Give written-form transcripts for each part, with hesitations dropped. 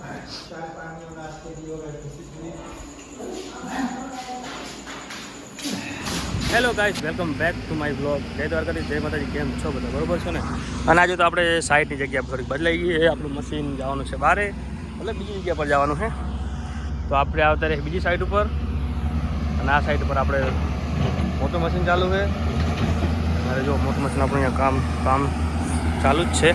Hello guys, welcome back to my blog. જય દ્વારકાધીશ, જય માતાજી. કેમ છો બધા? બરોબર છો ને? અને આજે તો આપણે સાઈડની જગ્યા થોડીક બદલાઈ ગઈ છે. આપણું મશીન જવાનું છે બહારે, એટલે બીજી જગ્યા પર જવાનું છે. તો આપણે આવતા રહે બીજી સાઈડ ઉપર, અને આ સાઈડ ઉપર આપણે મોટું મશીન ચાલુ છે. અરે જો મોટું મશીન આપણું અહીંયા કામ ચાલુ જ છે.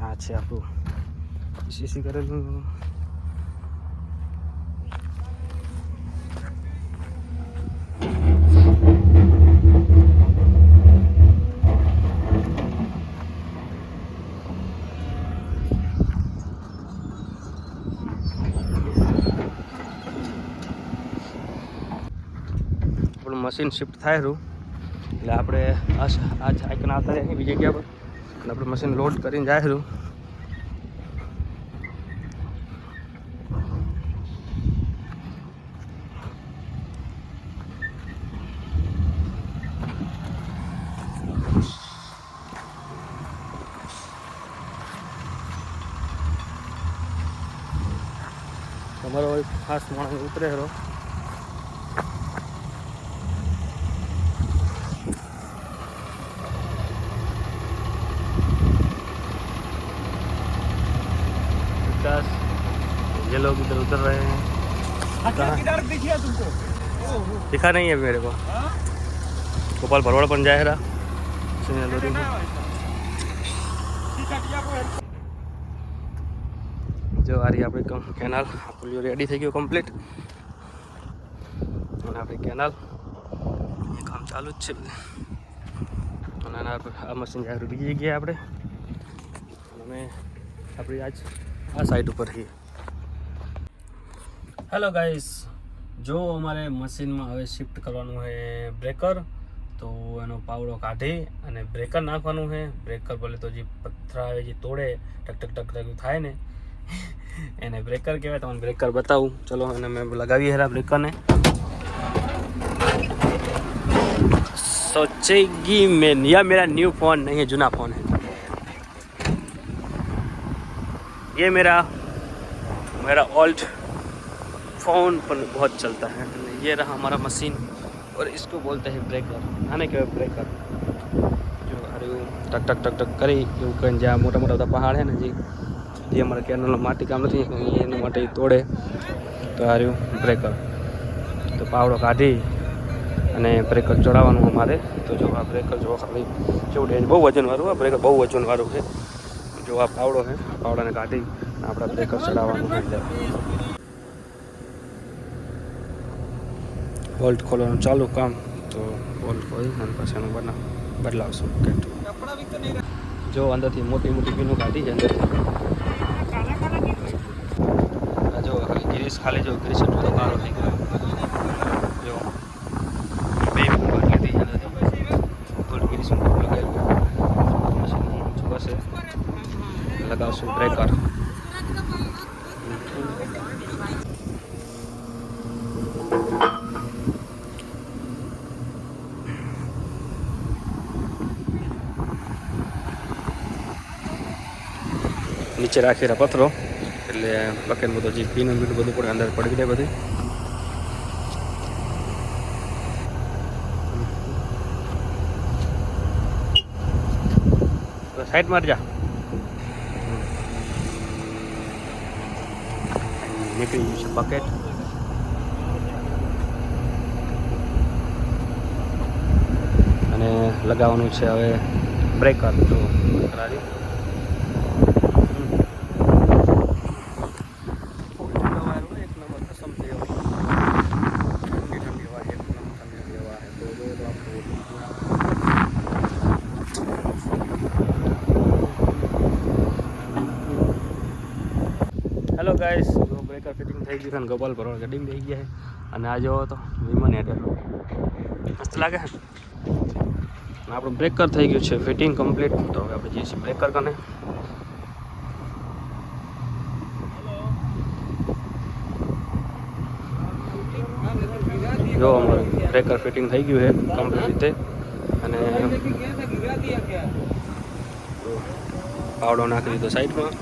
આ છે આપણું સીસી કરેલું. આપણું મશીન શિફ્ટ થાય રહ્યું એટલે આપણે આ આઈકન આવતા રહે બીજી જગ્યા પર, અને આપણે મશીન લોડ કરીને જાય રહ્યું. તમારો એક ખાસ માણસ ઉતરે રહ્યો. ये लोग इधर उतर रहे हैं. दिखा नहीं है मेरे को. गोपाल भरवाड़ बन जाए रहा. जो आ रही अपनी केनाल पुलियो रेडी થઈ ગયો કમ્પ્લીટ, અને આપણી કેનાલ કામ ચાલુ જ છે. અને આ મશીન જાય બીજી જગ્યાએ આપણે, અમે આપણી આજ આ સાઈડ ઉપર છીએ. હેલો ગાઈસ, જો અમારે મશીનમાં હવે શિફ્ટ કરવાનું છે બ્રેકર, તો એનો પાવડો કાઢી અને બ્રેકર નાખવાનું છે. બ્રેકર બોલે તો જે પથ્થર આવે જે તોડે ટક ટક ટક ટક થાય ને એને બ્રેકર કહેવાય. તમને બ્રેકર બતાવું, ચલો. અને મેં લગાવી હેરા બ્રેકરને. सोचेगी मैं, यह मेरा न्यू फ़ोन नहीं है, जुना फ़ोन है ये. मेरा ओल्ड फ़ोन पर बहुत चलता है. ये रहा हमारा मशीन, और इसको बोलते हैं ब्रेकर. आने के ब्रेकर जो अरे टक टक टक टक કરી એવું કરીને જ્યાં મોટા મોટા બધા પહાડ છે ને, જે અમારા કેનલનો માટી કામ નથી એનું માટે તોડે, તો આ રહ્યું બ્રેકર. તો પાવડો કાઢી અને બ્રેકર ચડાવવાનું અમારે. તો જો આ બ્રેકર જો ખાલી કેવું ડેન્જ, બહુ વજનવાળું. આ બ્રેકર બહુ વજનવાળું છે. જો આ પાવડો છે, પાવડાને કાઢી આપણા બ્રેકર ચડાવવાનું છે. બોલ્ટ ખોલવાનું ચાલુ કામ, તો બોલ્ટ ખોલી અને પછી એનું બદલાવશું. જો અંદરથી મોટી મોટી પીનું કાઢી છે અંદરથી. જો ગ્રીસ ખાલી જો ગ્રીસ એટલો તો કાળો થઈ ગયો. જો બે લીધી થોડી ગ્રીસ લગાવી મશીન લગાવશું બ્રેકર. નીચે રાખેલા પથ્થરો એટલે બકેટ બધું જે પીનું બીનું બધું પડે અંદર પડી જાય બધી. સાઈડ માર જા. નીકળી ગયું છે બકેટ. અને લગાવવાનું છે હવે બ્રેકર. જો કરાવી હેલો ગાઈસ, બ્રેકર ફિટિંગ થઈ ગયું છે અને ગોપાલ ભરવાડ ગાડી બેસી ગયા છે અને આ જોવો તો વિમાન હેઠળ મસ્ત લાગે છે. આપણું બ્રેકર થઈ ગયું છે ફિટિંગ કમ્પ્લીટ. તો હવે આપણે જઈએ છીએ બ્રેકર કને. જો અમારું બ્રેકર ફિટિંગ થઈ ગયું છે કમ્પ્લીટ રીતે અને પાવડો નાખી દીધો સાઈડમાં.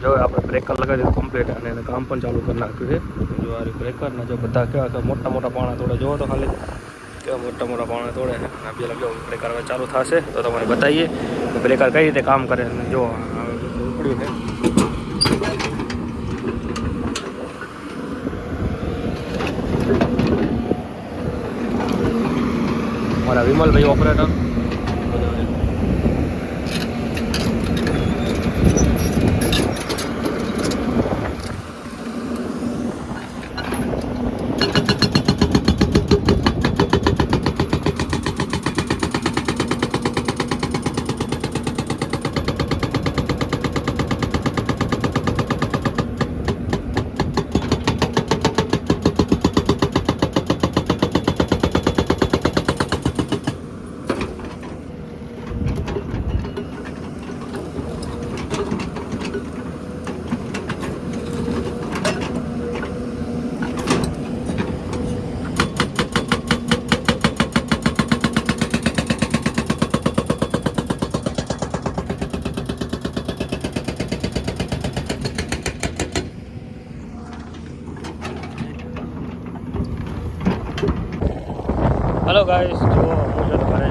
જો આપણે બ્રેકર લગાવી દીધું કમ્પ્લીટ અને એને કામ પણ ચાલુ કરી નાખ્યું છે. જો આ બ્રેકરના જો બધા કેવા મોટા મોટા પાણા તોડે, જોવો તો ખાલી કેવા મોટા મોટા પાણા તોડે છે. આપણે લગાવો બ્રેકર હવે ચાલુ થશે તો તમારે બતાવીએ બ્રેકર કઈ રીતે કામ કરે. અને જો ઉપડ્યું છે. મારા વિમલભાઈ ઓપરેટર. હેલો ગાઈસ, જો હું છે તમારે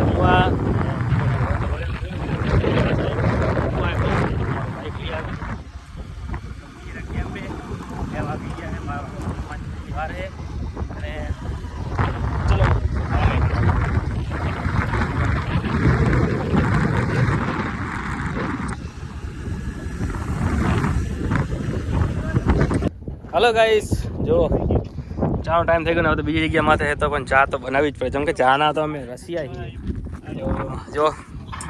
હેલો ગાઈસ, જો ચાનો ટાઈમ થઈ ગયો ને હવે તો બીજી જગ્યા માથે તો પણ ચા તો બનાવવી જ પડે, જેમ કે ચા ના તો અમે રસિયા છીએ. જો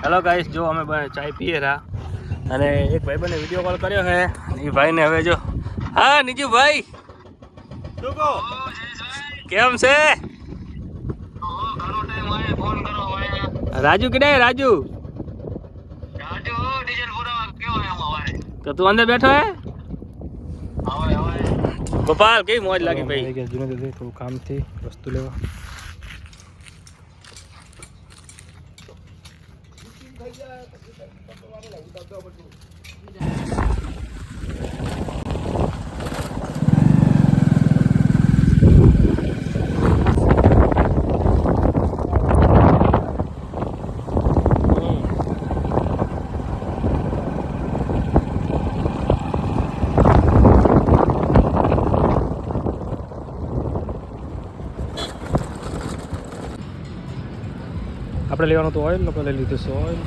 હેલો ગાઈસ, જો અમે ચાય પીએ રહ્યા અને એક ભાઈબંધને વિડીયો કોલ કર્યો છે. એ ભાઈને હવે જો, હા નીજુભાઈ કેમ છે? રાજુ કીધે રાજુ તો તું અંદર બેઠો હે? ગોપાલ કેવી મોજ લાગી ભાઈ? થોડું કામથી વસ્તુ લેવા. આપણે લેવાનું તો ઓઇલ, લોકો લઈ લીધું છે oil.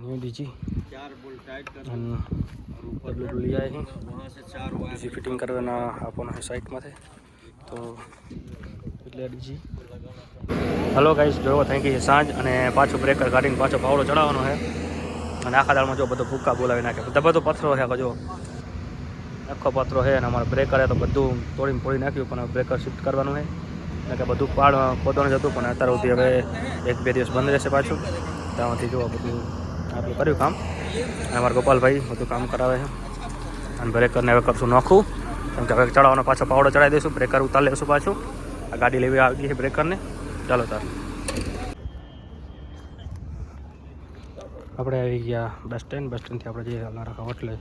New DG 4 bolt tight करना ऊपर ले आए हैं, वहां से 4 वायर डीजी फिटिंग करवाना आपने है साइड में थे तो એટલે ડીજી. હેલો ગાઈસ, જો થઈ ગઈ સાંજ અને પાછું બ્રેકર કાઢીને પાછો પાવડો ચડાવવાનો છે. અને આખા દાળમાં જો બધો ભૂક્કા બોલાવી નાખે, બધો પથરો છે. જો આખો પથરો છે અને અમારે બ્રેકરે તો બધું તોડીને ફોડી નાખ્યું, પણ બ્રેકર શિફ્ટ કરવાનું છે. એટલે કે બધું ખોદવાનું જ હતું, પણ અત્યાર સુધી હવે 1-2 દિવસ બંધ રહેશે પાછું. ત્યાંથી જો બધું આપણે કર્યું કામ અને અમારા ગોપાલભાઈ બધું કામ કરાવે છે. અને બ્રેકરને હવે કરશું નોખું, કેમ કે હવે ચડાવવાનો પાછો પાવડો ચડાવી દઈશું. બ્રેકર ઉતારી લઈશું પાછું. આ ગાડી લેવી આવી છે બ્રેકરને. ચાલો તાર આપણે આવી ગયા બસ સ્ટેન્ડથી આપણે જઈએ અમારા હોટલે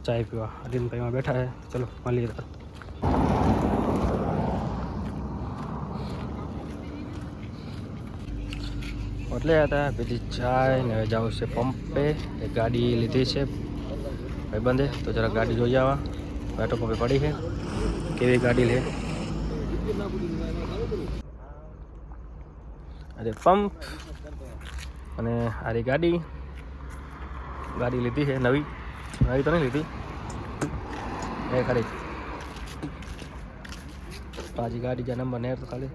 ચાય પીવા. અદીનભાઈમાં બેઠા છે, ચલો મળીએ. હોટલે હતા, પીધી ચાય ને હવે જાઉં છે પંપે. એક ગાડી લીધી છે ભાઈબંધે, તો જરા ગાડી જોઈ આવવા. પેટ્રોલ પંપે પડી છે, કેવી ગાડી લે. અરે પંપ અને આરી ગાડી લીધી છે નવી તો નહીં લીધી એ ખરી પાછી ગાડી જ્યાં નંબર ને તો ખાલી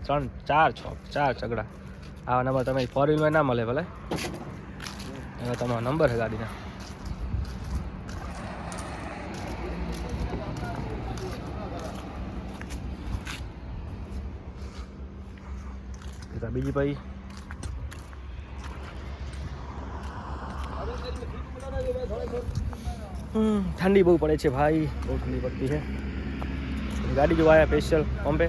4 ચગડા આવા નંબર તમે 4 વ્હીલમાં ના મળે ભલે એમાં તમારો નંબર છે ગાડીના બીજી ભાઈ ठंडी बहुत पड़े भाई बहुत ठंडी पड़ती है गाड़ी जो आया स्पेशल पम्पे